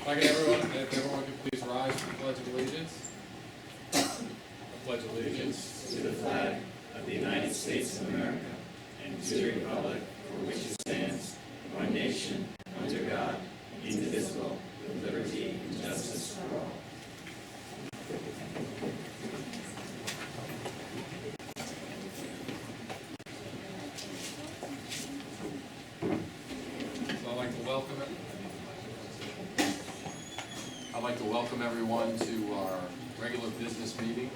If I get everyone, if everyone could please rise for the Pledge of Allegiance. I pledge allegiance to the flag of the United States of America and to the republic for which it stands, one nation, under God, indivisible, with liberty and justice for all. So I'd like to welcome everyone to our regular business meeting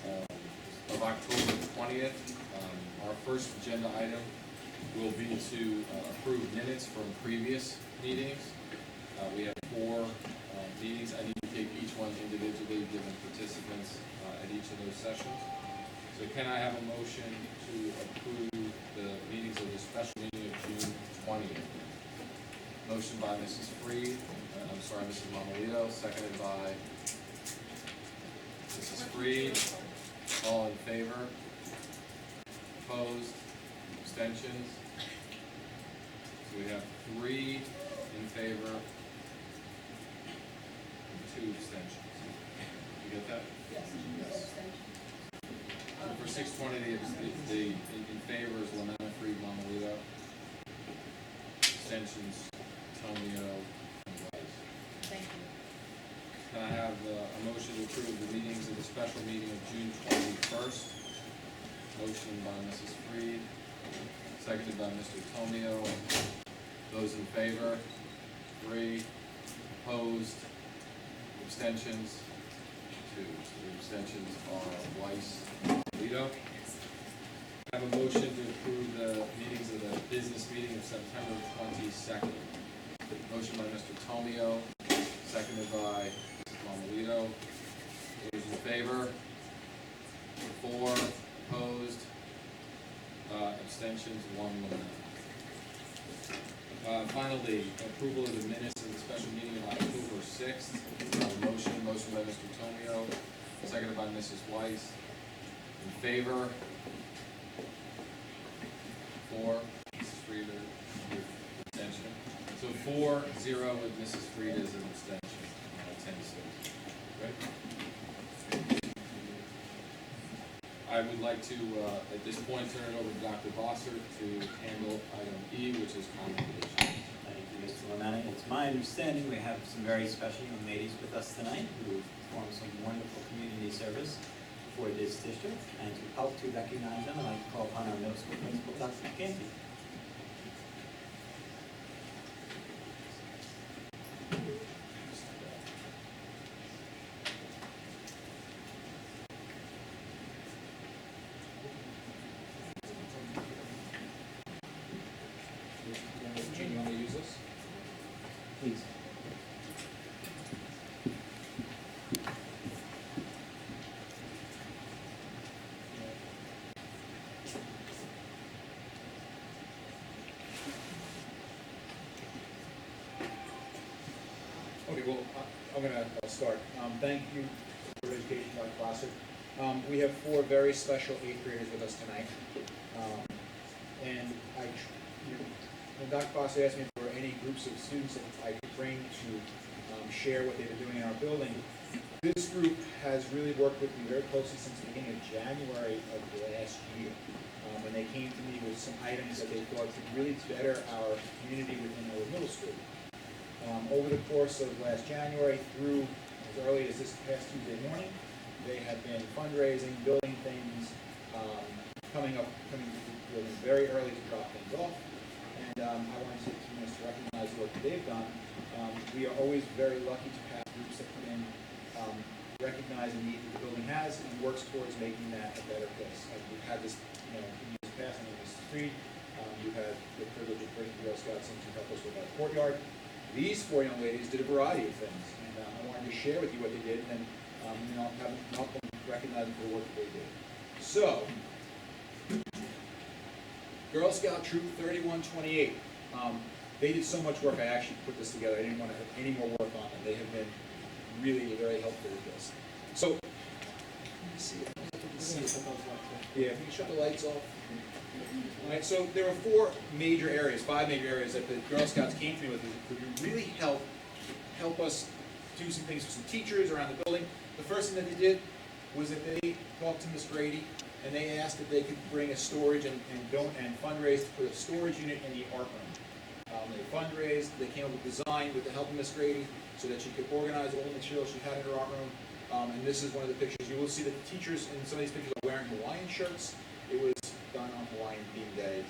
of October 20th. Our first agenda item will be to approve minutes from previous meetings. We have 4 meetings. I need to take each one individually, given participants at each of those sessions. So can I have a motion to approve the meetings of the special meeting of June 20th? Motion by Mrs. Freed, Mrs. Mamalito, seconded by Mrs. Freed. All in favor? Opposed? Abstentions? So we have 3 in favor and 2 abstentions. You get that? Yes. So for 620, the in favor is Lamena, Freed, Mamalito. Abstentions, Antonio, and Rice. Thank you. Can I have a motion to approve the meetings of the special meeting of June 21st? Motion by Mrs. Freed, seconded by Mr. Tomio. Those in favor? 3. Opposed? Abstentions? 2. So the abstentions are Weiss and Lito. I have a motion to approve the meetings of the business meeting of September 22nd. Motion by Mr. Tomio, seconded by Mrs. Mamalito. Those in favor? 4. Opposed? Abstentions? 1 limit. Finally, approval of the minutes of the special meeting of October 6th. Motion by Mr. Tomio, seconded by Mrs. Weiss. In favor? 4. Mrs. Fried, abstention. So 4-0 with Mrs. Fried as an abstention. 10-6. Right? I would like to, at this point, turn it over to Dr. Bossert to handle item E, which is commendation. Thank you, Mr. Lamena. It's my understanding we have some very special young ladies with us tonight who perform some wonderful community service for this district, and to help to recognize them, I'd like to call upon our middle school principal, Dr. McKenzie. Jim, you want to use this? Please. Okay, well, I'm going to start. Thank you for education, Dr. Bossert. We have 4 very special 8th graders with us tonight. And when Dr. Bossert asked me if there were any groups of students that I could bring to share what they've been doing in our building, this group has really worked with me very closely since the beginning of January of last year. When they came to me with some items that they thought could really better our community within our middle school. Over the course of last January through as early as this past Tuesday morning, they have been fundraising, building things, coming to the building very early to drop things off. And I wanted to take 2 minutes to recognize the work that they've done. We are always very lucky to have groups that come in, recognize the need that the building has, and works towards making that a better place. We've had this, in years past, and Mrs. Freed, we've had the privilege of bringing Girl Scouts in to help us with our courtyard. These 4 young ladies did a variety of things, and I wanted to share with you what they did, and then help them recognize them for the work that they did. So, Girl Scout Troop 3128. They did so much work, I actually put this together. I didn't want to have any more work on them. They have been really very helpful with this. So, let me see it. Yeah, if you can shut the lights off. All right, so there are 4 major areas, 5 major areas that the Girl Scouts came to me with that could really help help us do some things for some teachers around the building. The first thing that they did was that they talked to Ms. Grady, and they asked if they could bring a storage and fundraise to put a storage unit in the art room. They fundraised, they came up with design with the help of Ms. Grady so that she could organize all the materials she had in her art room. And this is one of the pictures. You will see that the teachers in some of these pictures are wearing Hawaiian shirts. It was done on Hawaiian theme day.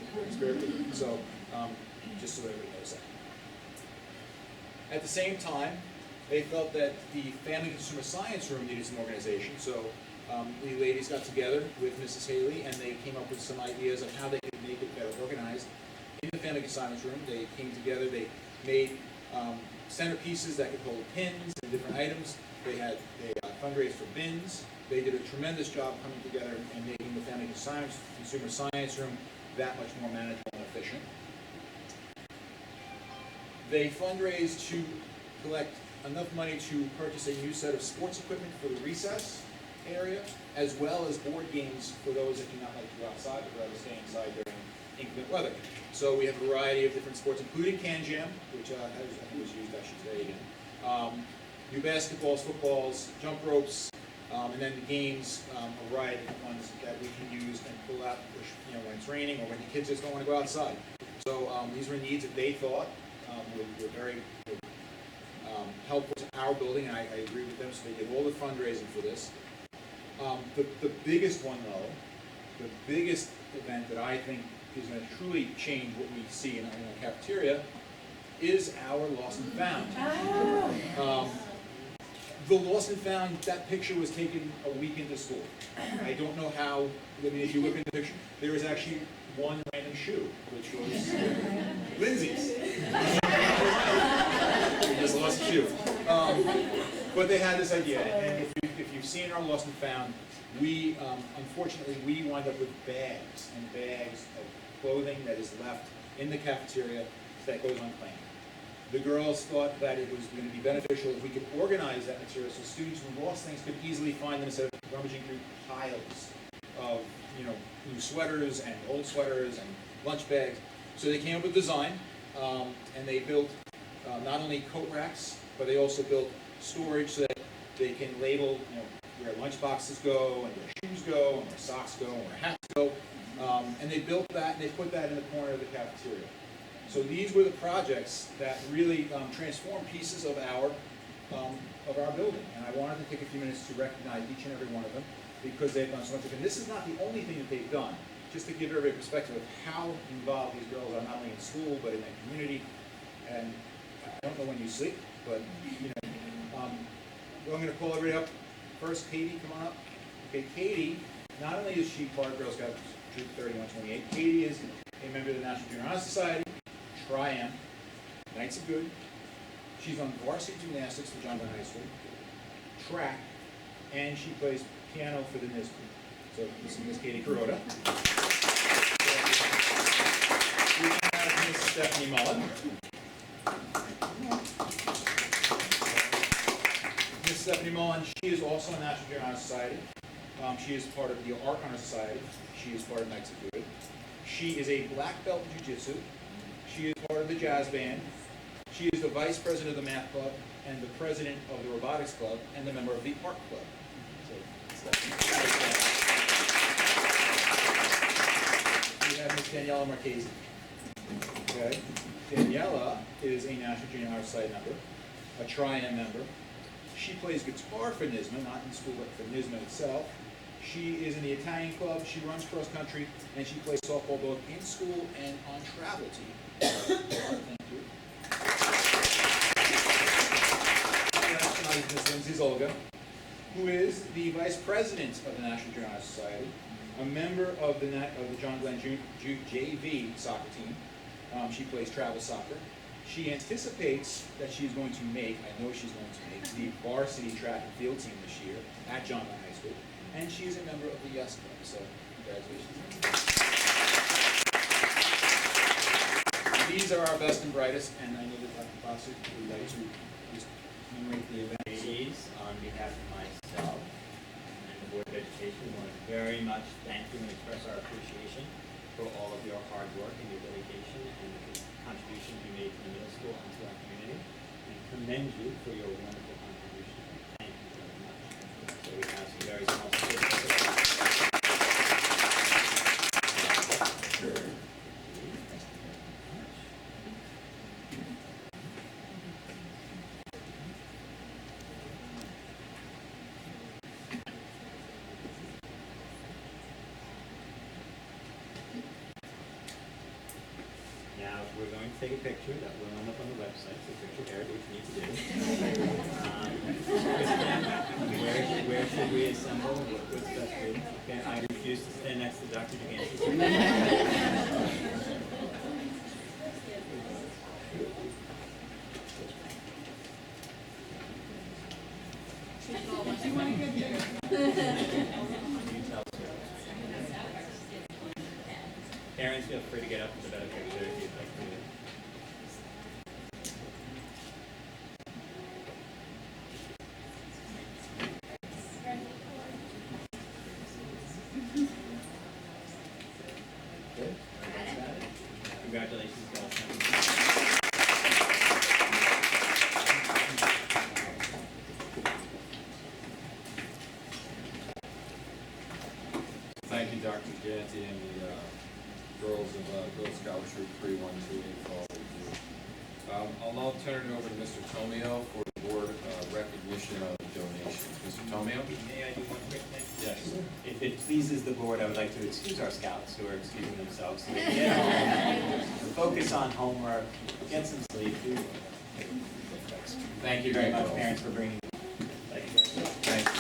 So, just so everybody knows that. At the same time, they felt that the Family Consumer Science Room needed some organization. So the ladies got together with Mrs. Haley, and they came up with some ideas of how they could make it better organized. In the Family Consignment Room, they came together, they made centerpieces that could hold pins and different items. They fundraised for bins. They did a tremendous job coming together and making the Family Consumer Science Room that much more manageable and efficient. They fundraised to collect enough money to purchase a new set of sports equipment for the recess area, as well as board games for those that do not like to go outside but rather stay inside during inclement weather. So we have a variety of different sports, including Can Jam, which I think was used actually today again. New basketballs, footballs, jump ropes, and then the games, a variety of ones that we can use and pull out when it's raining or when the kids just don't want to go outside. So these were needs that they thought were very helpful to our building, and I agree with them, so they did all the fundraising for this. The biggest one, though, the biggest event that I think is going to truly change what we see in the cafeteria is our Lost and Found. The Lost and Found, that picture was taken a week into school. I don't know how, I mean, if you look in the picture, there was actually one random shoe, which was Lindsay's. We just lost a shoe. But they had this idea, and if you've seen our Lost and Found, we, unfortunately, we wind up with bags and bags of clothing that is left in the cafeteria that goes unclaimed. The girls thought that it was going to be beneficial if we could organize that material so students who lost things could easily find them instead of rummaging through piles of, new sweaters and old sweaters and lunch bags. So they came up with design, and they built not only coat racks, but they also built storage so that they can label, where lunch boxes go, and where shoes go, and where socks go, and where hats go. And they built that, and they put that in the corner of the cafeteria. So these were the projects that really transformed pieces of our building. And I wanted to take a few minutes to recognize each and every one of them because they've done so much. And this is not the only thing that they've done. Just to give everybody a perspective of how involved these girls are, not only in school, but in the community. And I don't know when you sleep, but, I'm going to call everybody up. First, Katie, come on up. Okay, Katie, not only is she part of Girl Scouts Troop 3128, Katie is a member of the National Junior Honor Society, Tri-Am, Knights of Good. She's on varsity gymnastics for John Glenn High School, track, and she plays piano for the NISB. So this is Miss Katie Carota. We have Miss Stephanie Mullen. Miss Stephanie Mullen, she is also a National Junior Honor Society. She is part of the Art Honor Society. She is part of Knights of Good. She is a black belt in Jiu-Jitsu. She is part of the jazz band. She is the vice president of the math club and the president of the robotics club and the member of the art club. So, we have Ms. Daniela Marchese. Okay. Daniela is a National Junior Honor Society member, a Tri-Am member. She plays guitar for NYSSMA, not in school, but for NYSSMA itself. She is in the Italian club, she runs cross country, and she plays softball both in school and on travel team. Thank you. Ms. Lindsay Olga, who is the vice president of the National Junior Honor Society, a member of the John Glenn JV soccer team. She plays travel soccer. She anticipates that she's going to make, I know she's going to make, the varsity track and field team this year at John Glenn High School. And she's a member of the Yes Club, so congratulations. These are our best and brightest, and I know that Dr. Foster would like to just commemorate the event. Ladies, on behalf of myself and the Board of Education, we want to very much thank you and express our appreciation for all of your hard work and your dedication and the contributions you made to the middle school and to our community. We commend you for your wonderful contribution. Thank you very much. So we have some very small certificates. Now, we're going to take a picture that will end up on the website, so picture Eric, which you need to do. Where should we assemble? What's best for you? Okay, I refuse to stand next to Dr. Dugancy. Parents, feel free to get up with a better picture if you'd like to. Good. Congratulations, guys. Thank you, Dr. Janty, and the girls of Girl Scout Troop 3128 for all they do. I'll now turn it over to Mr. Tomio for the board recognition of donations. Mr. Tomio? May I do one quick thing? Yes. If it pleases the board, I would like to excuse our scouts who are excusing themselves. So they can get home, focus on homework, get some sleep. Thank you very much, parents, for bringing. Thank you. Thank you.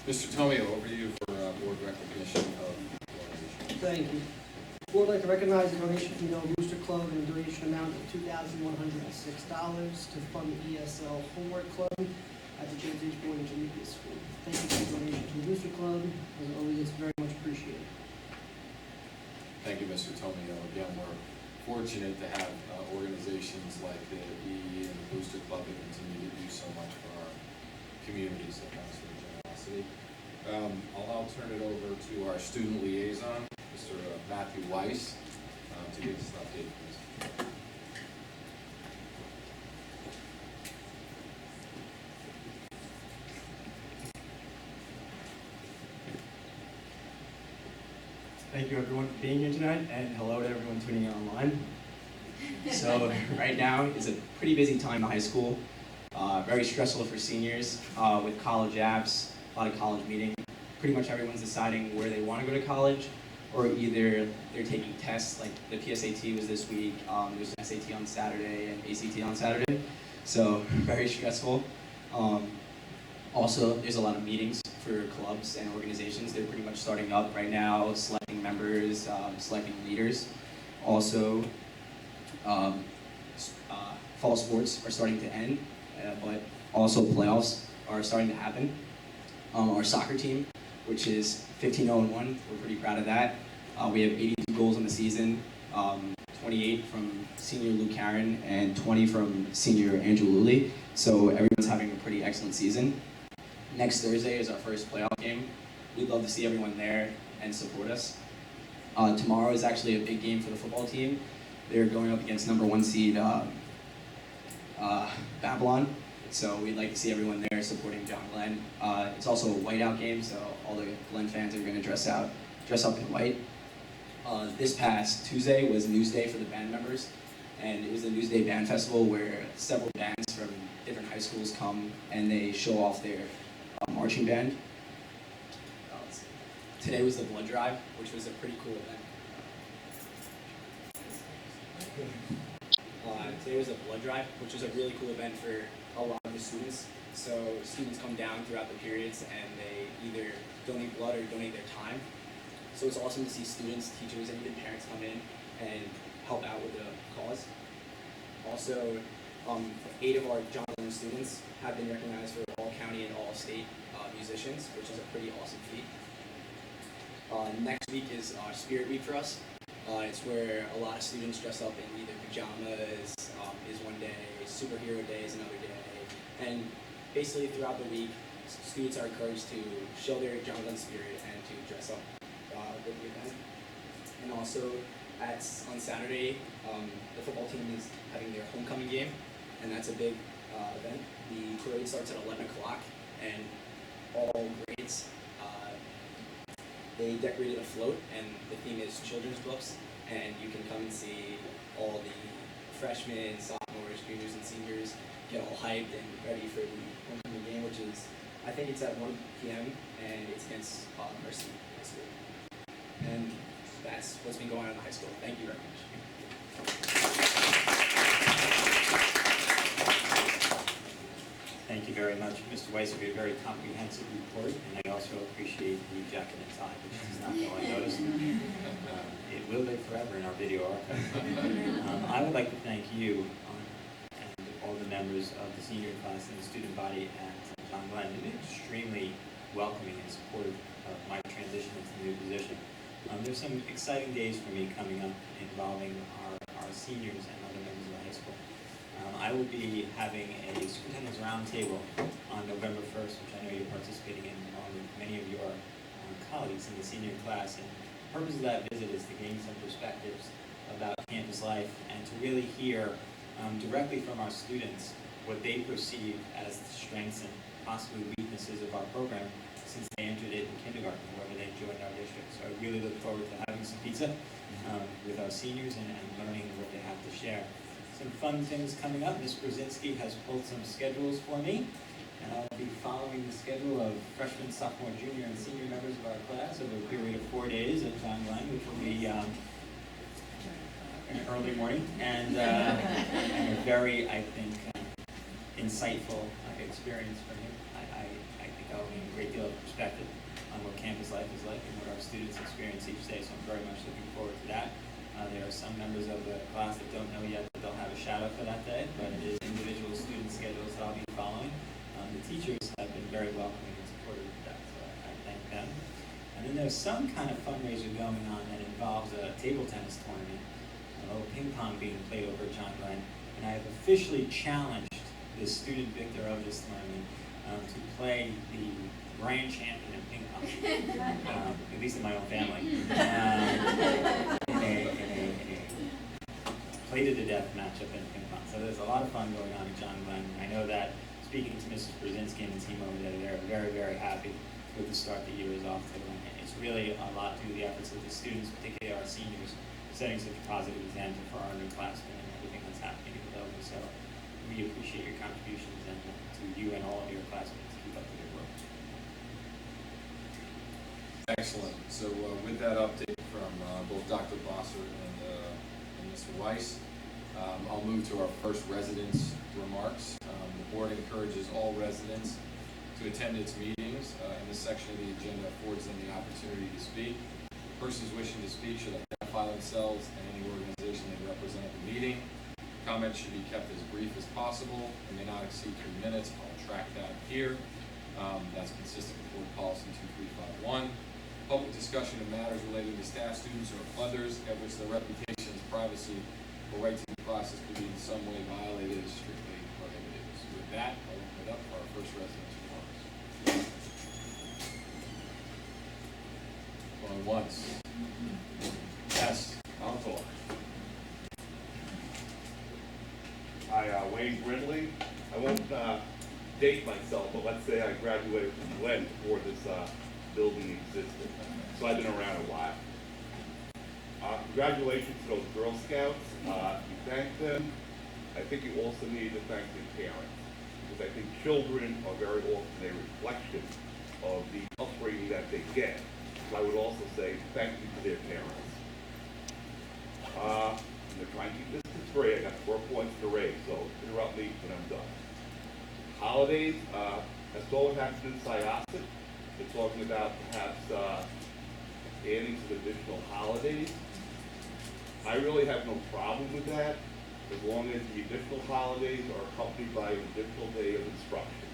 Mr. Tomio, over to you for board recognition of donations. Thank you. The board would like to recognize the donation from the Rooster Club in a donation amount of $2,106 to fund the ESL Homework Club at the James H. Boyd Intermediate School. Thank you for the donation to the Rooster Club. As always, it's very much appreciated. Thank you, Mr. Tomio. Again, we're fortunate to have organizations like the EE and the Booster Club that continue to do so much for our communities. So thanks for the generosity. I'll now turn it over to our student liaison, Mr. Matthew Weiss, to give us an update, please. Thank you everyone for being here tonight, and hello to everyone tuning in online. So right now is a pretty busy time in high school. Very stressful for seniors with college apps, a lot of college meetings. Pretty much everyone's deciding where they want to go to college, or either they're taking tests, like the PSAT was this week, there's an SAT on Saturday and ACT on Saturday. So very stressful. Also, there's a lot of meetings for clubs and organizations. They're pretty much starting up right now, selecting members, selecting leaders. Also, fall sports are starting to end, but also playoffs are starting to happen. Our soccer team, which is 15-0-1, we're pretty proud of that. We have 82 goals in the season, 28 from senior Luke Karen and 20 from senior Andrew Lully. So everyone's having a pretty excellent season. Next Thursday is our first playoff game. We'd love to see everyone there and support us. Tomorrow is actually a big game for the football team. They're going up against #1 seed Babylon. So we'd like to see everyone there supporting John Glenn. It's also a whiteout game, so all the Glenn fans are going to dress up in white. This past Tuesday was News Day for the band members, and it was the News Day Band Festival where several bands from different high schools come and they show off their marching band. Today was the blood drive, which was a pretty cool event. Today was a blood drive, which was a really cool event for a lot of the students. So students come down throughout the periods and they either donate blood or donate their time. So it's awesome to see students, teachers, and even parents come in and help out with the cause. Also, 8 of our John Lennon students have been recognized for all-county and all-state musicians, which is a pretty awesome feat. Next week is Spirit Week for us. It's where a lot of students dress up in either pajamas, is one day, superhero day is another day, and basically throughout the week, students are encouraged to show their John Glenn spirit and to dress up with the event. And also, on Saturday, the football team is having their homecoming game, and that's a big event. The parade starts at 11 o'clock, and all grades, they decorated a float, and the theme is children's books, and you can come and see all the freshmen, sophomores, juniors, and seniors get all hyped and ready for the homecoming game, which is, I think it's at 1 p.m., and it's against Mercy High School. And that's what's been going on in the high school. Thank you very much. Thank you very much, Mr. Weiss, for your very comprehensive report, and I also appreciate the jacket and tie, which does not go unnoticed. It will live forever in our video archive. I would like to thank you and all the members of the senior class and the student body at John Glenn. You've been extremely welcoming and supportive of my transition into the new position. There's some exciting days for me coming up involving our seniors and other members of the high school. I will be having a superintendent's roundtable on November 1st, which I know you're participating in along with many of your colleagues in the senior class. And the purpose of that visit is to gain some perspectives about campus life and to really hear directly from our students what they perceive as the strengths and possibly weaknesses of our program since they entered it in kindergarten, whether they joined our district. So I really look forward to having some pizza with our seniors and learning what they have to share. Some fun things coming up. Ms. Brzezinski has pulled some schedules for me, and I'll be following the schedule of freshman, sophomore, junior, and senior members of our class over a period of 4 days at John Glenn, which will be an early morning and a very, I think, insightful experience for me. I think I'll gain a great deal of perspective on what campus life is like and what our students experience each day, so I'm very much looking forward to that. There are some members of the class that don't know yet that they'll have a shadow for that day, but it is individual student schedules that I'll be following. The teachers have been very welcoming and supportive of that, so I thank them. And then there's some kind of fundraiser going on that involves a table tennis tournament, a little ping pong being played over at John Glenn, and I have officially challenged the student victor of this tournament to play the grand champion in ping pong, at least in my own family. Play-to-the-death matchup in ping pong. So there's a lot of fun going on at John Glenn. I know that speaking to Mrs. Brzezinski and the team over there, they're very, very happy with the start the year is off to. And it's really a lot due to the efforts of the students, particularly our seniors, setting such a positive example for our new classmen and everything that's happening in the building. So we appreciate your contributions and to you and all of your classmates. Keep up the good work. Excellent. So with that update from both Dr. Bosser and Mr. Weiss, I'll move to our first residents' remarks. The board encourages all residents to attend its meetings. In this section of the agenda affords them the opportunity to speak. Persons wishing to speak should identify themselves and any organization they represent at the meeting. Comments should be kept as brief as possible and may not exceed 3 minutes. I'll track that here. That's consistent with board policy 2351. Public discussion of matters related to staff, students, or others at which their reputations, privacy, or right to the classes could be in some way violated is strictly prohibited. So with that, I'll open it up for our first residents' remarks. Going once. Yes, Council. Hi, Wayne Brindley. I won't date myself, but let's say I graduated from Glenn before this building existed. So I've been around a while. Congratulations to those Girl Scouts. You thank them. I think you also need to thank their parents, because I think children are very often a reflection of the upbringing that they get. So I would also say thank you to their parents. I'm going to try and keep this to 3. I got 4 points to raise, so interrupt me when I'm done. Holidays, I saw what happened in Syosset. They're talking about perhaps adding some additional holidays. I really have no problem with that, as long as the additional holidays are accompanied by an additional day of instruction.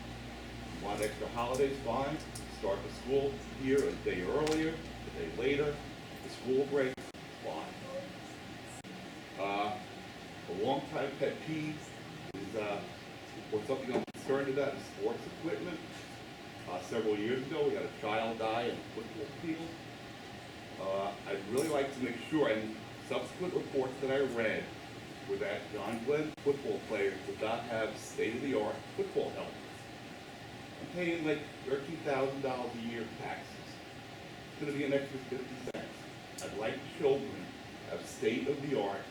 If you want extra holidays, fine. Start the school year a day earlier, a day later. The school break, fine. A long-time pet peeve is, or something I'm concerned about, is sports equipment. Several years ago, we had a child die in a football field. I'd really like to make sure, and subsequent reports that I read were that John Glenn football players did not have state-of-the-art football helmets. I'm paying like $13,000 a year in taxes. It's gonna be an extra 50 cents. I'd like children to have state-of-the-art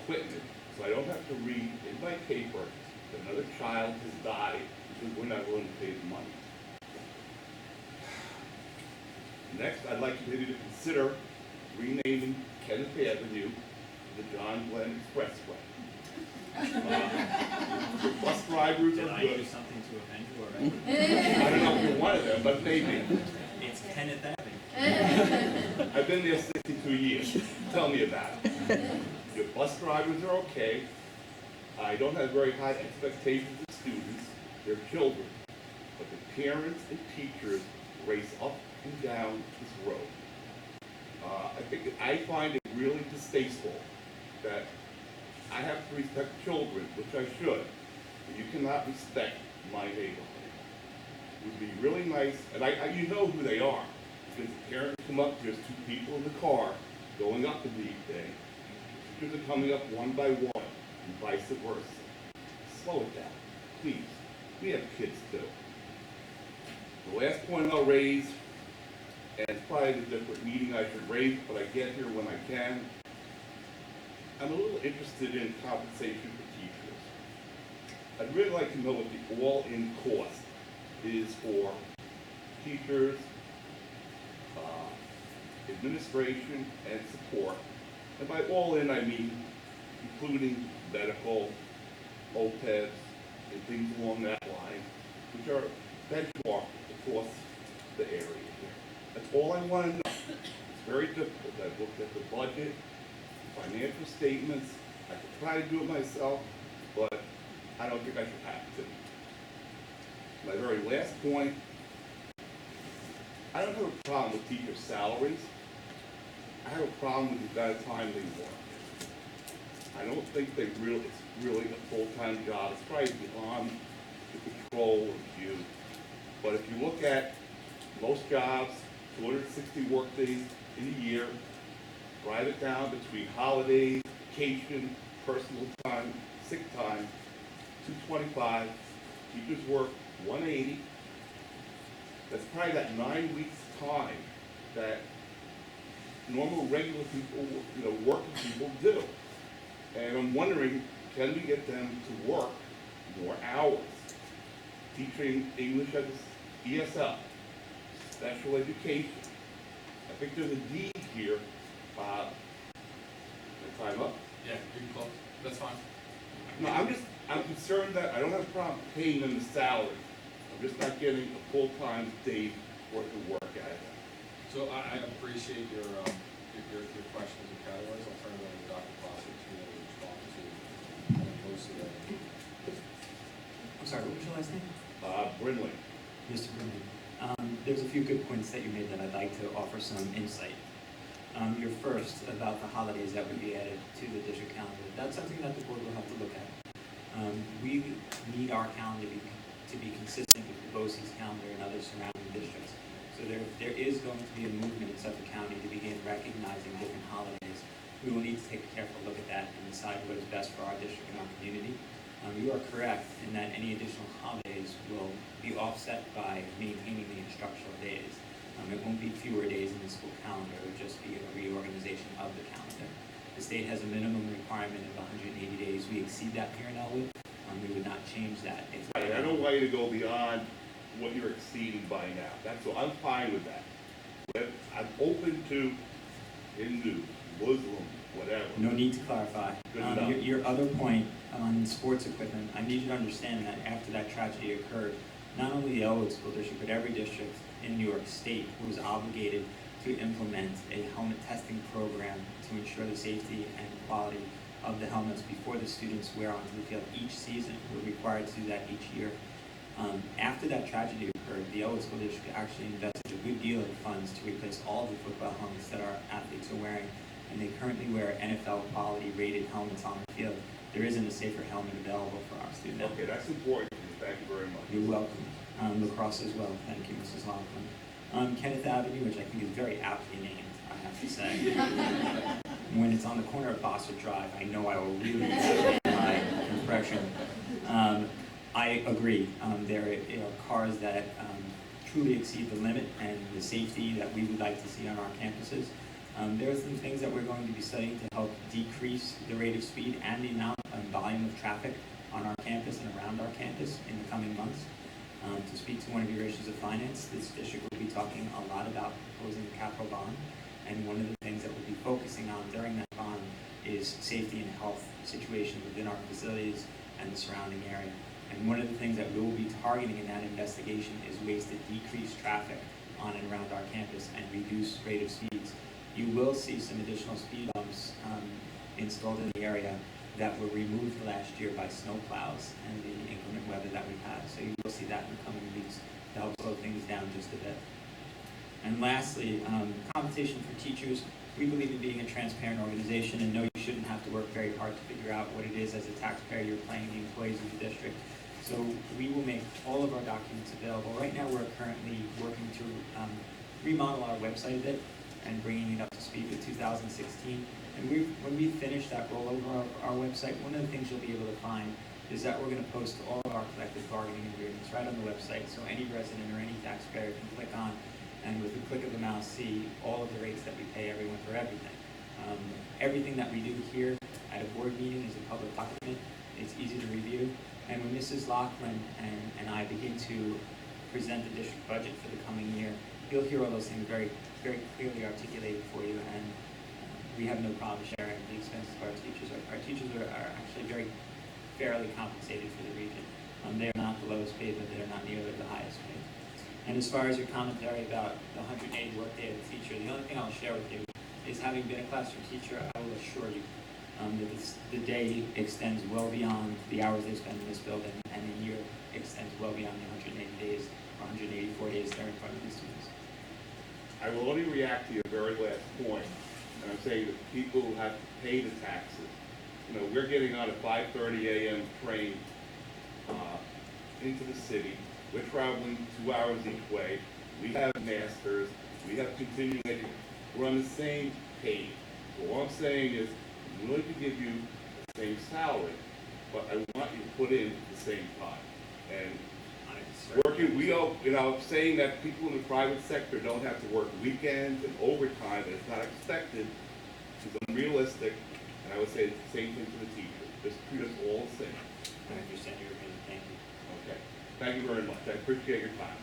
equipment, so I don't have to read in my paper that another child has died because we're not willing to pay the money. Next, I'd like you maybe to consider renaming Kenneth Avenue the John Glenn Expressway. The bus drivers Did are I do good. something to offend you already? I don't know if you're one of them, but maybe. It's Kenneth Avenue. I've been there 62 years. Tell me about it. Your bus drivers are okay. I don't have very high expectations of students. They're children. But the parents and teachers race up and down this road. I find it really distasteful that I have to respect children, which I should, but you cannot respect my neighborhood. It would be really nice, and you know who they are, because the parents come up, there's two people in the car going up the thing. Teachers are coming up one by one, and vice versa. Slow it down, please. We have kids too. The last point I'll raise, and it's probably a different meeting I should raise, but I get here when I can. I'm a little interested in compensation for teachers. I'd really like to know what the all-in cost is for teachers, administration, and support. And by all-in, I mean including medical, OPEBs, and things along that line, which are benchmarked across the area here. That's all I want to know. It's very difficult. I've looked at the budget, financial statements. I could try to do it myself, but I don't think I should have to. My very last point, I don't have a problem with teachers' salaries. I have a problem with the amount of time they work. I don't think it's really a full-time job. It's probably beyond the control of you. But if you look at most jobs, 260 work days in a year, drive it down between holidays, vacation, personal time, sick time, 225, teachers work 180. That's probably that 9 weeks time that normal, regular people, working people do. And I'm wondering, can we get them to work more hours? Teaching English as ESL, special education. I think there's a need here. Time up? Yeah, you can close. That's fine. No, I'm concerned that I don't have a problem paying them the salary. I'm just not getting a full-time day's worth of work out of them. So I appreciate your questions and categories. I'll turn it over to Dr. Clausen to be able to respond to most of them. I'm sorry, what was your last name? Brindley. Mr. Brindley. There's a few good points that you made that I'd like to offer some insight. Your first about the holidays that would be added to the district calendar. That's something that the board will have to look at. We need our calendar to be consistent with the BOCES calendar and other surrounding districts. So there is going to be a movement in Suffolk County to begin recognizing different holidays. We will need to take a careful look at that and decide what is best for our district and our community. You are correct in that any additional holidays will be offset by maintaining the instructional days. It won't be fewer days in the school calendar, it would just be a reorganization of the calendar. The state has a minimum requirement of 180 days. We exceed that here in Elwood. We would not change that. I don't want you to go beyond what you're exceeding by now. That's all. I'm fine with that. But I'm open to Hindu, Muslim, whatever. No need to clarify. Good enough. Your other point on sports equipment, I need you to understand that after that tragedy occurred, not only the Elwood School District, but every district in New York State was obligated to implement a helmet testing program to ensure the safety and quality of the helmets before the students wear onto the field each season. We're required to do that each year. After that tragedy occurred, the Elwood School District actually invested a good deal of funds to replace all of the football helmets that our athletes are wearing, and they currently wear NFL quality rated helmets on the field. There isn't a safer helmet available for our student athletes. Okay, that's important. Thank you very much. You're welcome. Lacrosse as well. Thank you, Mrs. Laughlin. Kenneth Avenue, which I think is very aptly named, I have to say. when it's on the corner of Bossard Drive, I know I will really have my impression. I agree. There are cars that truly exceed the limit and the safety that we would like to see on our campuses. There are some things that we're going to be studying to help decrease the rate of speed and the amount and volume of traffic on our campus and around our campus in the coming months. To speak to one of your issues of finance, this district will be talking a lot about proposing a capital bond, and one of the things that we'll be focusing on during that bond is safety and health situations within our facilities and the surrounding area. And one of the things that we will be targeting in that investigation is ways to decrease traffic on and around our campus and reduce rate of speeds. You will see some additional speed bumps installed in the area that were removed last year by snowplows and the inclement weather that we've had. So you will see that in the coming weeks to help slow things down just a bit. And lastly, compensation for teachers. We believe in being a transparent organization, and know you shouldn't have to work very hard to figure out what it is as a taxpayer you're paying the employees of the district. So we will make all of our documents available. Right now we're currently working to remodel our website a bit and bringing it up to speed with 2016. And when we finish that rollover of our website, one of the things you'll be able to find is that we're going to post all of our collective bargaining agreements right on the website, so any resident or any taxpayer can click on and with a click of the mouse see all of the rates that we pay everyone for everything. Everything that we do here at a board meeting is a public document. It's easy to review. And when Mrs. Laughlin and I begin to present the district budget for the coming year, you'll hear all those things very, very clearly articulated for you, and we have no problem sharing the expenses of our teachers. Our teachers are actually very fairly compensated for the region. They are not the lowest paid, but they are not nearly the highest paid. And as far as your commentary about the 180 workday of the teacher, the only thing I'll share with you is, having been a classroom teacher, I will assure you that the day extends well beyond the hours they spend in this building, and the year extends well beyond the 180 days or 184 days they're in front of the students. I will only react to your very last point, and I'm saying that people who have to pay the taxes, you know, we're getting on a 5:30 a.m. train into the city. We're traveling 2 hours each way. We have masters. We have continuing education. We're on the same page. So all I'm saying is, I'm willing to give you the same salary, but I want you to put in the same time. And working, saying that people in the private sector don't have to work weekends and overtime, and it's not expected, is unrealistic. And I would say the same thing to the teacher. Just treat us all the same. I understand your opinion. Thank you. Okay. Thank you very much. I appreciate your time.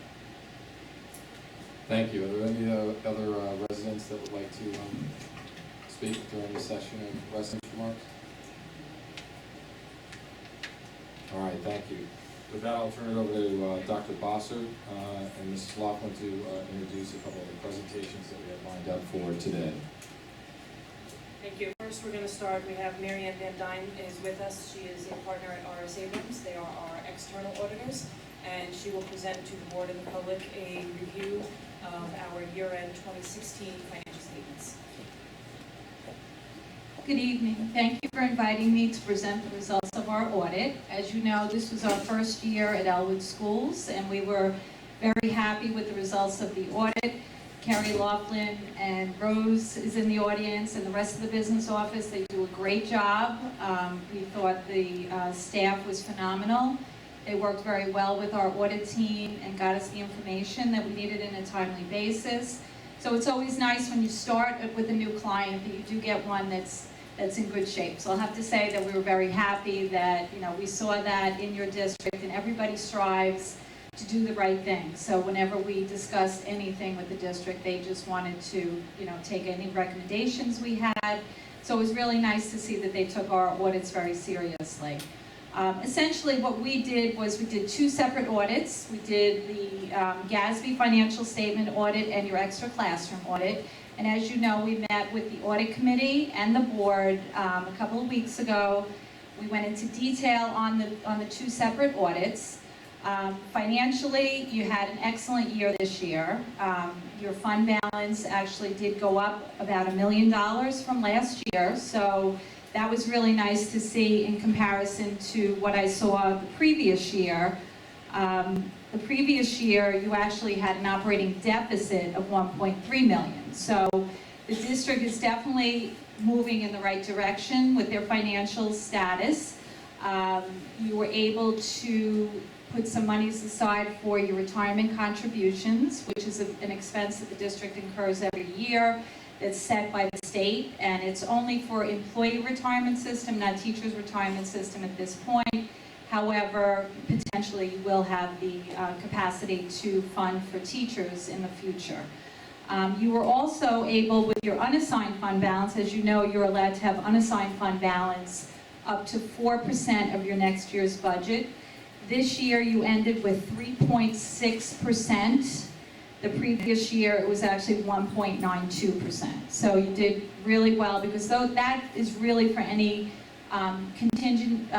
Thank you. Are there any other residents that would like to speak during this session of residents' remarks? All right, thank you. With that, I'll turn it over to Dr. Bossard and Mrs. Laughlin to introduce a couple of the presentations that we have lined up for today. Thank you. First, we're going to start. We have Mary Ann Van Dyne is with us. She is a partner at R.S. Abrams. They are our external auditors, and she will present to the board and the public a review of our year-end 2016 financial statements. Good evening. Thank you for inviting me to present the results of our audit. As you know, this was our first year at Elwood Schools, and we were very happy with the results of the audit. Carrie Laughlin and Rose is in the audience, and the rest of the business office. They do a great job. We thought the staff was phenomenal. They worked very well with our audit team and got us the information that we needed in a timely basis. So it's always nice when you start with a new client that you do get one that's in good shape. So I'll have to say that we were very happy that, you know, we saw that in your district, and everybody strives to do the right thing. So whenever we discussed anything with the district, they just wanted to, you know, take any recommendations we had. So it was really nice to see that they took our audits very seriously. Essentially what we did was we did two separate audits. We did the GASB financial statement audit and your extra classroom audit. And as you know, we met with the audit committee and the board a couple of weeks ago. We went into detail on the two separate audits. Financially, you had an excellent year this year. Your fund balance actually did go up about $1 million from last year, so that was really nice to see in comparison to what I saw the previous year. The previous year, you actually had an operating deficit of $1.3 million. So The district is definitely moving in the right direction with their financial status. You were able to put some monies aside for your retirement contributions, which is an expense that the district incurs every year. That's set by the state, and it's only for employee retirement system, not teachers' retirement system at this point. However, potentially you will have the capacity to fund for teachers in the future. You were also able, with your unassigned fund balance, as you know, you're allowed to have unassigned fund balance up to 4% of your next year's budget. This year you ended with 3.6%. The previous year it was actually 1.92%. So you did really well, because that is really for any contingent,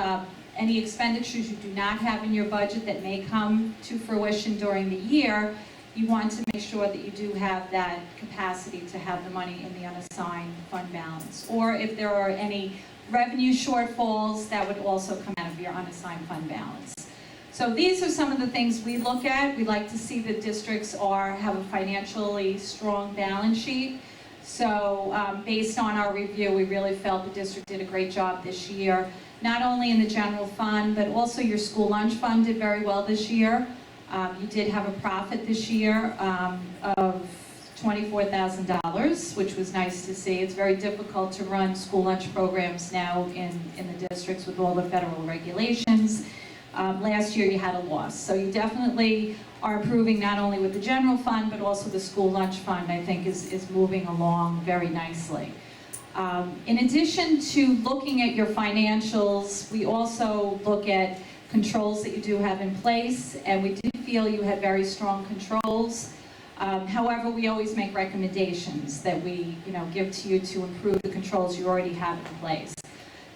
any expenditures you do not have in your budget that may come to fruition during the year. You want to make sure that you do have that capacity to have the money in the unassigned fund balance. Or if there are any revenue shortfalls, that would also come out of your unassigned fund balance. So these are some of the things we look at. We like to see that districts have a financially strong balance sheet. So based on our review, we really felt the district did a great job this year, not only in the general fund, but also your school lunch fund did very well this year. You did have a profit this year of $24,000, which was nice to see. It's very difficult to run school lunch programs now in the districts with all the federal regulations. Last year you had a loss. So you definitely are improving not only with the general fund, but also the school lunch fund, I think, is moving along very nicely. In addition to looking at your financials, we also look at controls that you do have in place, and we do feel you have very strong controls. However, we always make recommendations that we give to you to improve the controls you already have in place.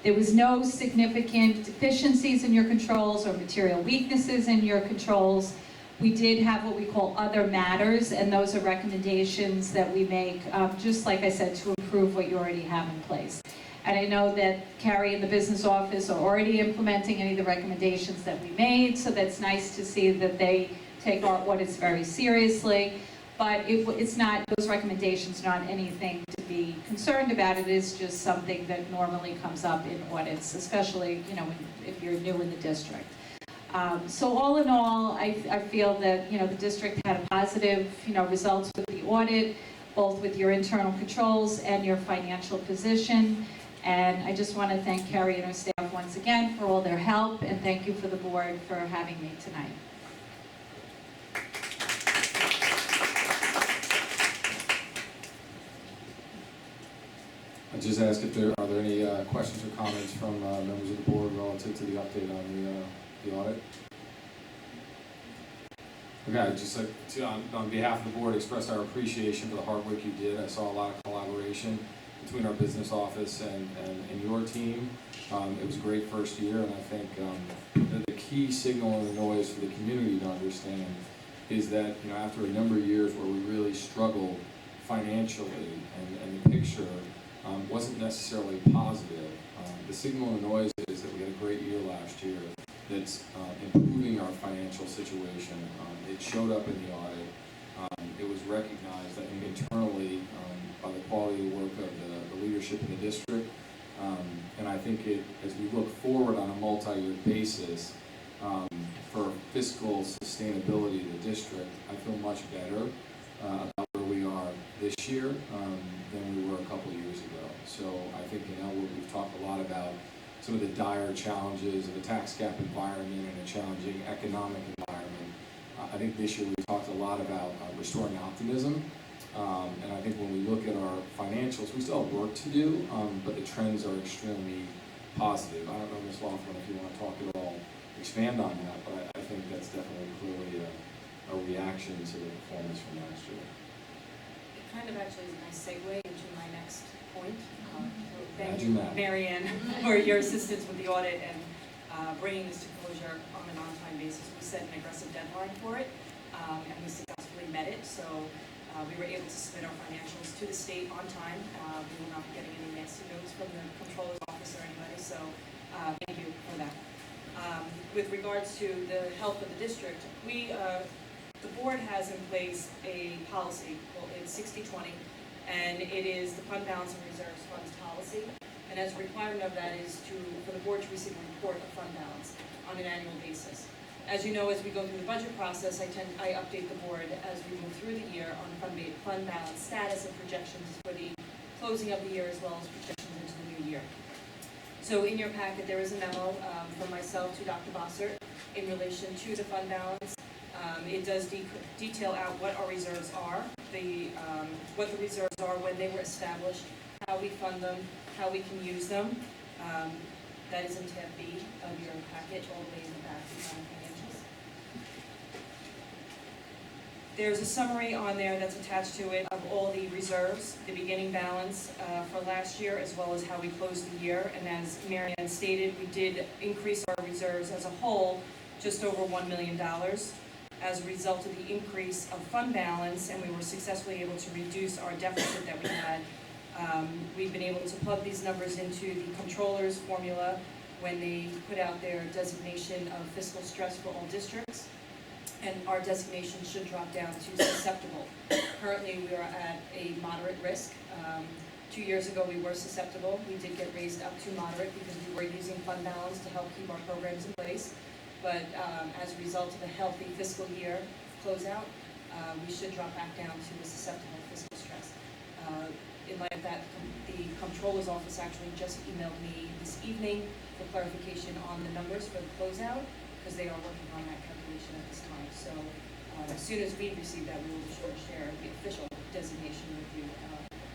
There was no significant deficiencies in your controls or material weaknesses in your controls. We did have what we call other matters, and those are recommendations that we make, just like I said, to improve what you already have in place. And I know that Carrie and the business office are already implementing any of the recommendations that we made, so that's nice to see that they take our audits very seriously. But it's not, those recommendations are not anything to be concerned about. It is just something that normally comes up in audits, especially if you're new in the district. So all in all, I feel that the district had a positive results with the audit, both with your internal controls and your financial position. And I just want to thank Carrie and her staff once again for all their help, and thank you for the board for having me tonight. I just ask if are there any questions or comments from members of the board relative to the update on the audit? Okay, I'd just like to, on behalf of the board, express our appreciation for the hard work you did. I saw a lot of collaboration between our business office and your team. It was a great first year, and I think the key signal in the noise for the community to understand is that after a number of years where we really struggled financially and the picture wasn't necessarily positive, the signal in the noise is that we had a great year last year that's improving our financial situation. It showed up in the audit. It was recognized, I think, internally by the quality of the work of the leadership in the district. And I think as we look forward on a multi-year basis for fiscal sustainability of the district, I feel much better about where we are this year than we were a couple of years ago. So I think in Elwood we've talked a lot about some of the dire challenges of a tax cap environment and a challenging economic environment. I think this year we talked a lot about restoring optimism. And I think when we look at our financials, we still have work to do, but the trends are extremely positive. I don't know, Ms. Laughlin, if you want to talk at all, expand on that, but I think that's definitely clearly a reaction to the performance from last year. It kind of actually is a nice segue into my next point. Thank Imagine you, that. Mary Ann, for your assistance with the audit and bringing this to closure on an on-time basis. We set an aggressive deadline for it, and we successfully met it. So we were able to submit our financials to the state on time. We will not be getting any nasty notes from the controller's office or anybody, so thank you for that. With regards to the health of the district, the board has in place a policy, well, it's 60-20, and it is the fund balance and reserves funds policy. And as a requirement of that is for the board to receive a report of fund balance on an annual basis. As you know, as we go through the budget process, I update the board as we move through the year on fund balance status and projections for the closing of the year as well as projections into the new year. So in your packet, there is a memo from myself to Dr. Bossert in relation to the fund balance. It does detail out what our reserves are, what the reserves are, when they were established, how we fund them, how we can use them. That is in tab B of your packet, all the way in the back behind financials. There's a summary on there that's attached to it of all the reserves, the beginning balance for last year, as well as how we closed the year. And as Marianne stated, we did increase our reserves as a whole just over $1 million as a result of the increase of fund balance, and we were successfully able to reduce our deficit that we had. We've been able to plug these numbers into the controller's formula when they put out their designation of fiscal stress for all districts, and our designation should drop down to susceptible. Currently, we are at a moderate risk. 2 years ago, we were susceptible. We did get raised up to moderate because we were using fund balance to help keep our programs in place. But as a result of a healthy fiscal year closeout, we should drop back down to a susceptible fiscal stress. In light of that, the Comptroller's Office actually just emailed me this evening for clarification on the numbers for the closeout, because they are working on that calculation at this time. So as soon as we receive that, we will be sure to share the official designation with you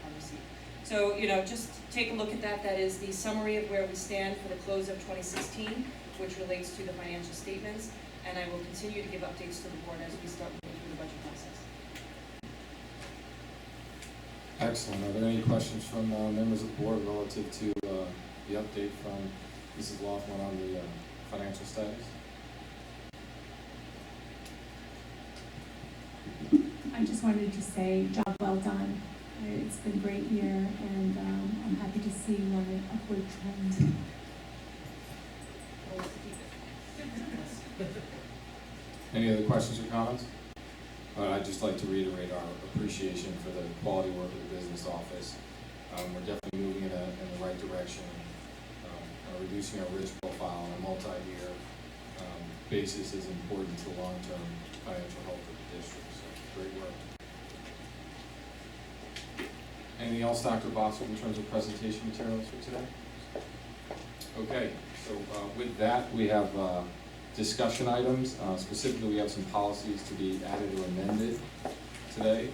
on receipt. So, just take a look at that. That is the summary of where we stand for the close of 2016, which relates to the financial statements, and I will continue to give updates to the board as we start moving through the budget process. Excellent. Are there any questions from members of the board relative to the update from Mrs. Laughlin on the financial status? I just wanted to say, job well done. It's been a great year, and I'm happy to see you on an upward trend. Any other questions or comments? I'd just like to reiterate our appreciation for the quality work of the business office. We're definitely moving in the right direction, reducing our risk profile on a multi-year basis is important to long-term financial health of the district. So great work. Anything else, Dr. Bossert, in terms of presentation materials for today? Okay, so with that, we have discussion items. Specifically, we have some policies to be added or amended today.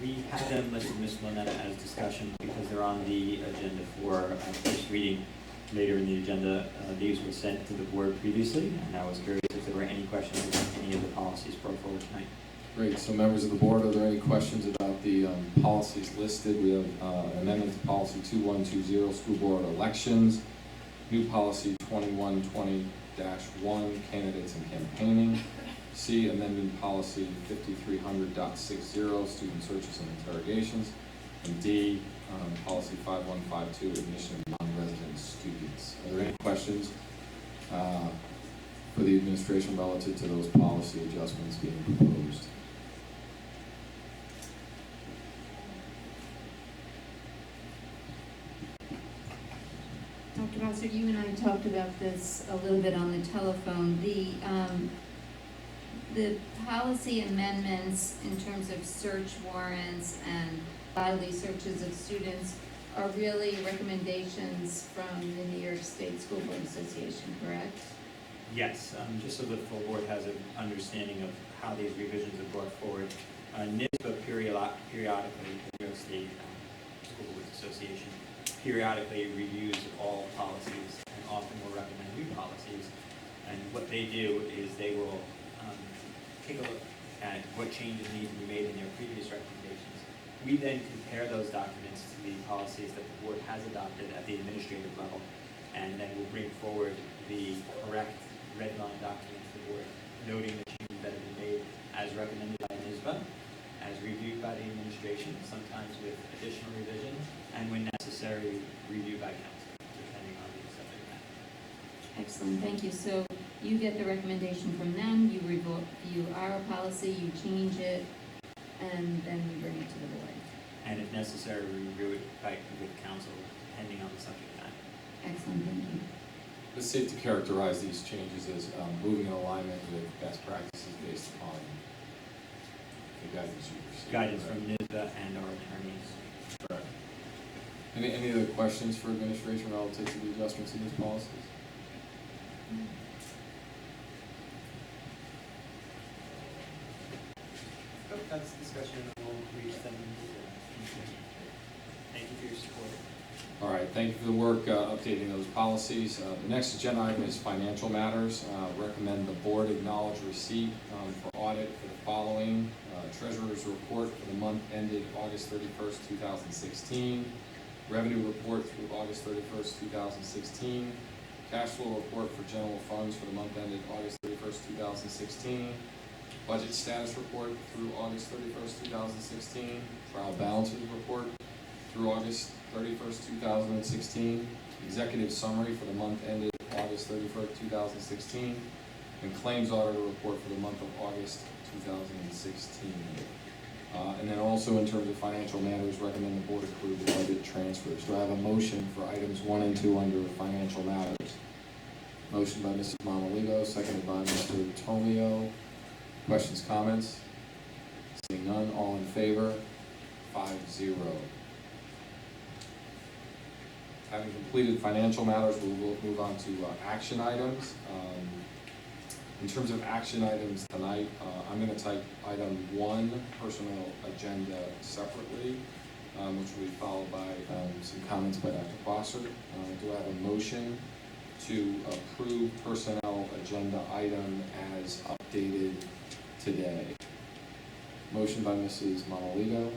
We have them listed, Ms. Lonetta, as discussion because they're on the agenda for first reading later in the agenda. These were sent to the board previously, and I was curious if there were any questions about any of the policies brought forward tonight. Great. So members of the board, are there any questions about the policies listed? We have an amendment to policy 2120, school board elections. New policy 2120-1, candidates and campaigning. C, amendment policy 5300.60, student searches and interrogations. And D, policy 5152, admission of non-resident students. Are there any questions for the administration relative to those policy adjustments being proposed? Dr. Bossert, you and I talked about this a little bit on the telephone. The policy amendments in terms of search warrants and bodily searches of students are really recommendations from the New York State School Board Association, correct? Yes, just so the full board has an understanding of how these revisions are brought forward. NISBA periodically, the New York State School Board Association, periodically reviews all policies and often will recommend new policies. And what they do is they will take a look at what changes need to be made in their previous recommendations. We then compare those documents to the policies that the board has adopted at the administrative level, and then we'll bring forward the correct red line document to the board, noting the changes that have been made as recommended by NISBA, as reviewed by the administration, sometimes with additional revisions, and when necessary, reviewed by council, depending on the subject matter. Excellent, thank you. So you get the recommendation from them, you review our policy, you change it, and then we bring it to the board. And if necessary, we review it with council, depending on the subject matter. Excellent, thank you. It's safe to characterize these changes as moving in alignment with best practices based upon the guidance you received. Guidance from NISBA and our attorneys. Correct. Any other questions for administration relative to the adjustments in these policies? Oh, that's discussion, and we'll reach them. Thank you for your support. All right, thank you for the work updating those policies. The next agenda item is financial matters. Recommend the board acknowledge receipt for audit for the following. Treasurer's report for the month ended August 31st, 2016. Revenue report through August 31st, 2016. Cash flow report for general funds for the month ended August 31st, 2016. Budget status report through August 31st, 2016. Trial balances report through August 31st, 2016. Executive summary for the month ended August 31st, 2016. And claims auditor report for the month of August 2016. And then also in terms of financial matters, recommend the board approve the budget transfers. Do I have a motion for items 1 and 2 under financial matters? Motion by Mrs. Mamaligo, seconded by Mr. Tomio. Questions, comments? Seeing none, all in favor? 5-0. Having completed financial matters, we'll move on to action items. In terms of action items tonight, I'm going to type item 1, personnel agenda, separately, which will be followed by some comments by Dr. Foster. Do I have a motion to approve personnel agenda item as updated today? Motion by Mrs. Monalito,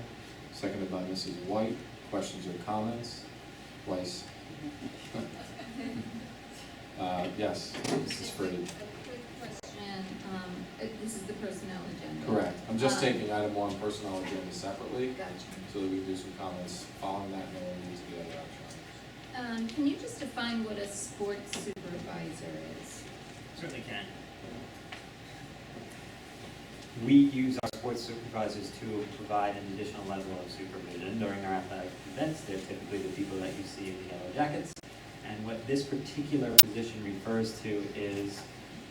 seconded by Mrs. White. Questions or comments? Weiss? Yes, Mrs. Freed. This is the personnel agenda. Correct. I'm just taking item 1, personnel agenda, separately, Gotcha. so that we can do some comments following that, and then we'll move to the other action items. Can you just define what a sports supervisor is? Certainly can. We use our sports supervisors to provide an additional level of supervision during our athletic events. They're typically the people that you see in the yellow jackets. And what this particular position refers to is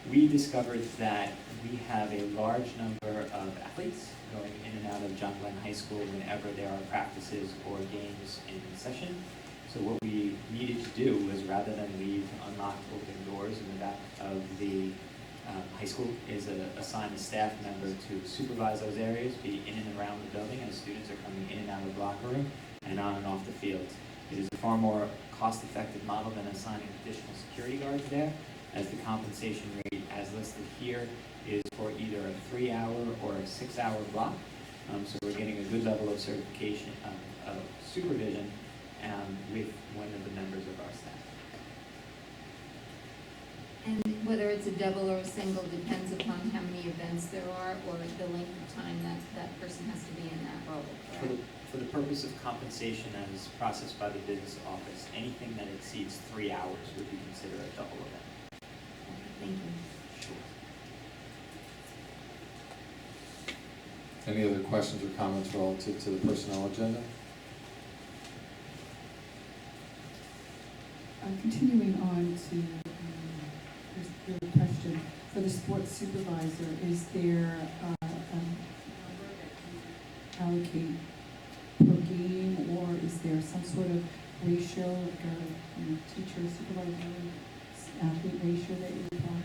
we discovered that we have a large number of athletes going in and out of John Glenn High School whenever there are practices or games in session. So what we needed to do was, rather than leave unlocked open doors in the back of the high school, is assign a staff member to supervise those areas, be in and around the building as students are coming in and out of the locker room and on and off the field. It is a far more cost-effective model than assigning additional security guards there, as the compensation rate as listed here is for either a 3-hour or a 6-hour block. So we're getting a good level of certification, of supervision with one of the members of our staff. And whether it's a double or a single depends upon how many events there are or the length of time that that person has to be in that role, correct? For the purpose of compensation as processed by the business office, anything that exceeds 3 hours would be considered a double event. Thank you. Sure. Any other questions or comments relative to the personnel agenda? Continuing on to your question, for the sports supervisor, is there a number that you allocate per game, or is there some sort of ratio, like a teacher supervisor athlete ratio that you apply?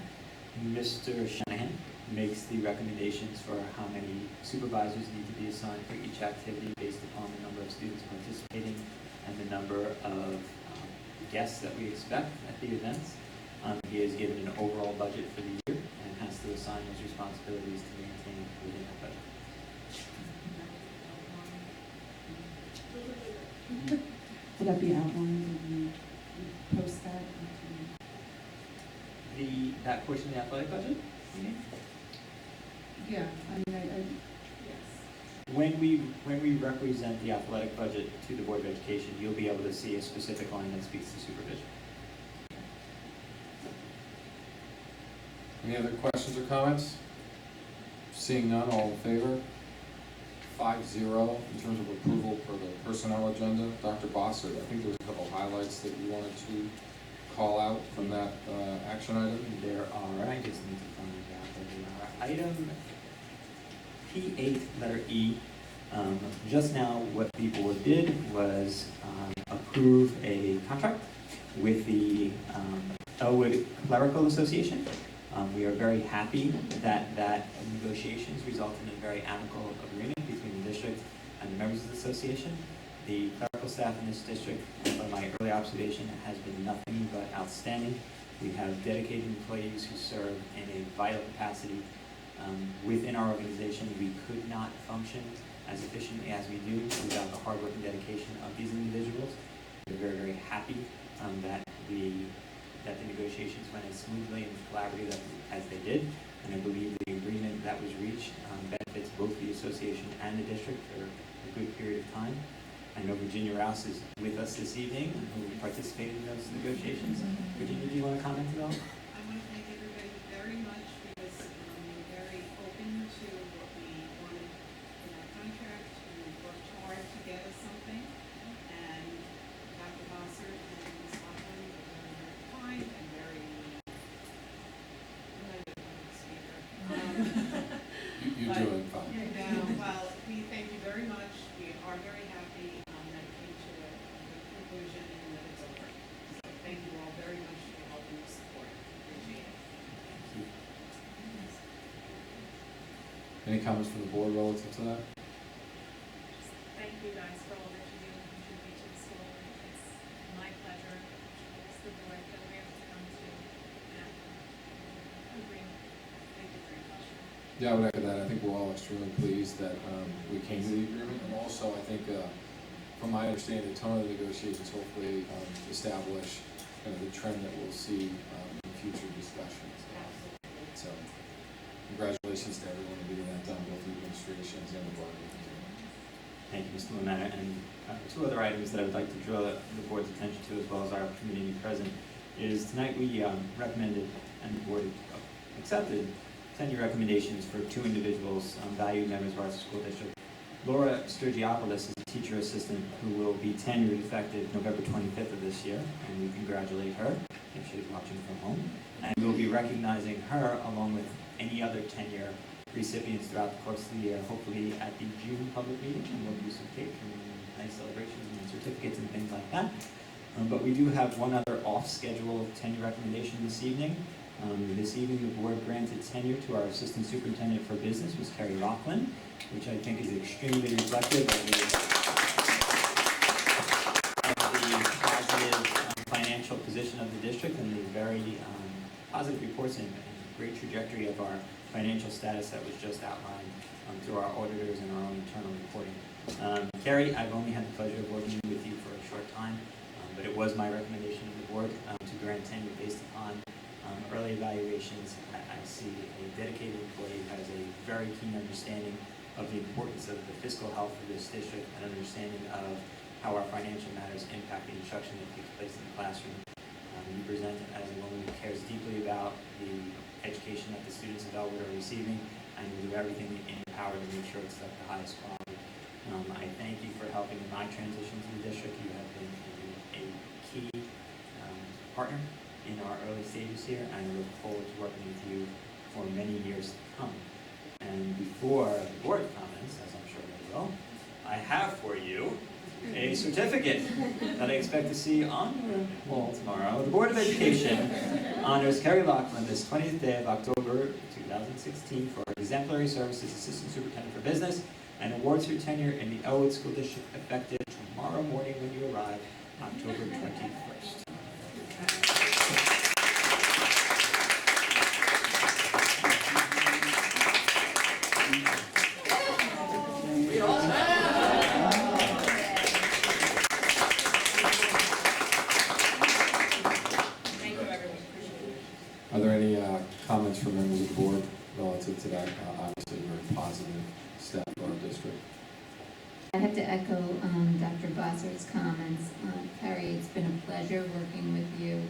Mr. Shanahan makes the recommendations for how many supervisors need to be assigned for each activity based upon the number of students participating and the number of guests that we expect at the events. He is given an overall budget for the year and has to assign those responsibilities to maintain within that budget. Will that be outlined when you post that? That portion of the athletic budget? Yeah, I mean, yes. When we represent the athletic budget to the Board of Education, you'll be able to see a specific line that speaks to supervision. Any other questions or comments? Seeing none, all in favor? 5-0 in terms of approval for the personnel agenda. Dr. Bossert, I think there was a couple highlights that you wanted to call out from that action item. There are, I just need to find out, there are item P8, letter E. Just now, what the board did was approve a contract with the Elwood Clerical Association. We are very happy that negotiations resulted in a very amicable agreement between the district and the members of the association. The clerical staff in this district, by my early observation, has been nothing but outstanding. We have dedicated employees who serve in a vital capacity within our organization. We could not function as efficiently as we do without the hard work and dedication of these individuals. We're very, very happy that the negotiations went as smoothly and collaboratively as they did, and I believe the agreement that was reached benefits both the association and the district for a good period of time. I know Virginia Rouse is with us this evening, who participated in those negotiations. Virginia, do you want to comment at all? I want to thank everybody very much because we're very open to what we wanted in our contract. We worked hard to get us something, and Dr. Bossert and Ms. Hoffman were very kind and very speaker. You're doing fine. Well, we thank you very much. We are very happy that it came to a good conclusion and that it's over. So thank you all very much for helping us support. Appreciate it. Any comments from the board relative to that? Thank you guys for all that you do and contribute to the school. It's my pleasure, it's the board that we're able to come to that agreement. Thank you very much. Yeah, I would echo that. I think we're all extremely pleased that we came to the agreement, and also I think, from my understanding, the tone of the negotiations hopefully establish kind of the trend that we'll see in future discussions. So, congratulations to everyone for getting that done, both the administrations and the board. Thank you, Mr. Lametta. And two other items that I would like to draw the board's attention to, as well as our community present, is tonight we recommended, and the board accepted, 10-year recommendations for two individuals, valued members of our school district. Laura Sturgiopoulos is a teacher assistant who will be tenured effective November 25th of this year, and we congratulate her if she's watching from home. And we'll be recognizing her along with any other tenure recipients throughout the course of the year, hopefully at the June public meeting, and we'll do some cake and nice celebrations and certificates and things like that. But we do have one other off-schedule tenure recommendation this evening. This evening, the board granted tenure to our Assistant Superintendent for Business, Ms. Carrie Laughlin, which I think is extremely reflective of the positive financial position of the district and the very positive reports and great trajectory of our financial status that was just outlined through our auditors and our own internal reporting. Carrie, I've only had the pleasure of working with you for a short time, but it was my recommendation of the board to grant tenure based upon early evaluations. I see a dedicated employee who has a very keen understanding of the importance of the fiscal health of this district and understanding of how our financial matters impact the instruction that takes place in the classroom. You present as a woman who cares deeply about the education that the students of Elwood are receiving, and you do everything in your power to make sure it's of the highest quality. I thank you for helping in my transition to the district. You have been a key partner in our early stages here, and I look forward to working with you for many years to come. And before the board comments, as I'm sure they will, I have for you a certificate that I expect to see on the wall tomorrow. The Board of Education honors Carrie Laughlin this 20th day of October 2016 for exemplary service as Assistant Superintendent for Business and awards her tenure in the Elwood School District effective tomorrow morning when you arrive, October 21st. Are there any comments from members of the board relative to that? Obviously, very positive step for our district. I have to echo Dr. Bossert's comments. Carrie, it's been a pleasure working with you.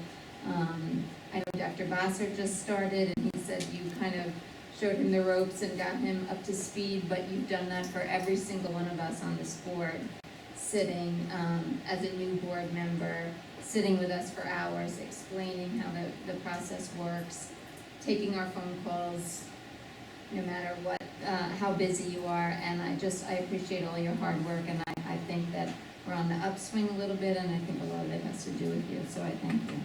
I know Dr. Bossert just started, and he said you kind of showed him the ropes and got him up to speed, but you've done that for every single one of us on this board, sitting as a new board member, sitting with us for hours, explaining how the process works, taking our phone calls, no matter what, how busy you are, and I appreciate all your hard work, and I think that we're on the upswing a little bit, and I think a lot of it has to do with you, so I thank you.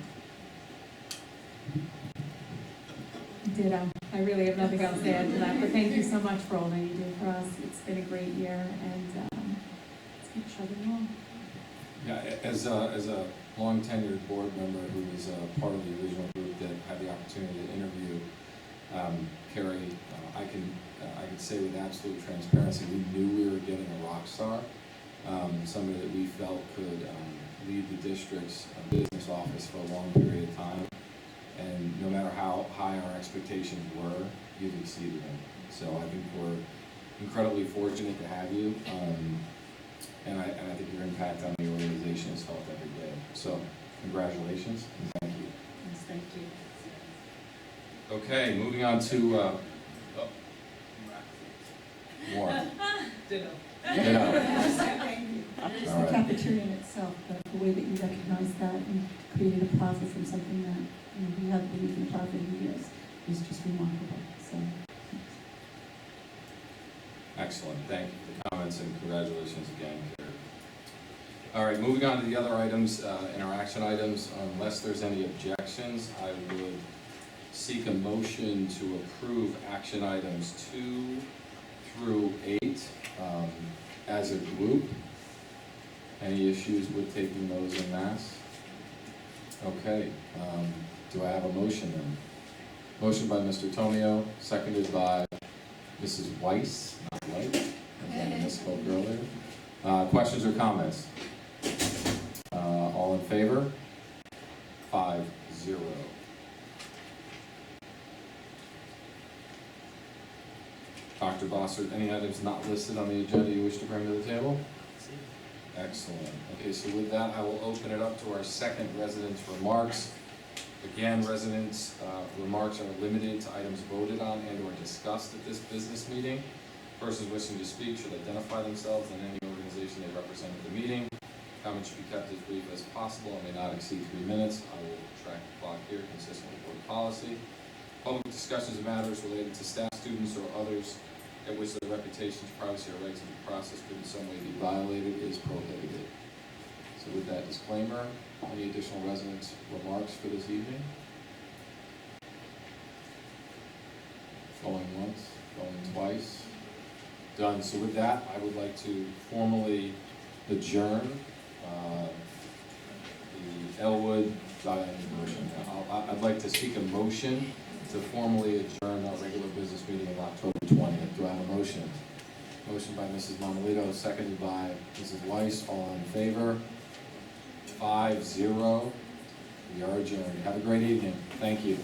Ditto. I really have nothing else to add to that, but thank you so much for all that you do for us. It's been a great year, and let's keep chugging along. Yeah, as a long tenured board member who was part of the original group that had the opportunity to interview Carrie, I can say with absolute transparency, we knew we were getting a rock star, somebody that we felt could lead the district's business office for a long period of time. And no matter how high our expectations were, you've exceeded them. So I think we're incredibly fortunate to have you. And I think your impact on the organization is felt every day. So congratulations and thank you. Yes, thank you. Okay, moving on to more. Ditto. Ditto. Just All the right. cafeteria in itself, the way that you recognized that and created a profit from something that, we haven't believed in the profit in years is just remarkable, so. Excellent. Thank you for the comments and congratulations again, Carrie. All right, moving on to the other items, in our action items. Unless there's any objections, I would seek a motion to approve action items 2 through 8 as a group. Any issues with taking those en masse? Okay, do I have a motion then? Motion by Mr. Tomio, seconded by Mrs. Weiss, not White, as I misspoke earlier. Questions or comments? All in favor? 5-0. Dr. Bossert, any items not listed on the agenda you wish to bring to the table? Excellent. Okay, so with that, I will open it up to our second residents' remarks. Again, residents' remarks are limited to items voted on and or discussed at this business meeting. Persons wishing to speak should identify themselves and any organization they represent at the meeting. Comments should be kept as brief as possible and may not exceed 3 minutes. I will track the clock here consistent with board policy. Public discussions of matters related to staff, students, or others at which their reputations, privacy, or rights to due process could in some way be violated is prohibited. So with that disclaimer, any additional residents' remarks for this evening? Going once, going twice. Done. So with that, I would like to formally adjourn the Elwood. I'd like to seek a motion to formally adjourn our regular business meeting of October 20th. Do I have a motion? Motion by Mrs. Mamalito, seconded by Mrs. Weiss. All in favor? 5-0. We are adjourned. Have a great evening. Thank you.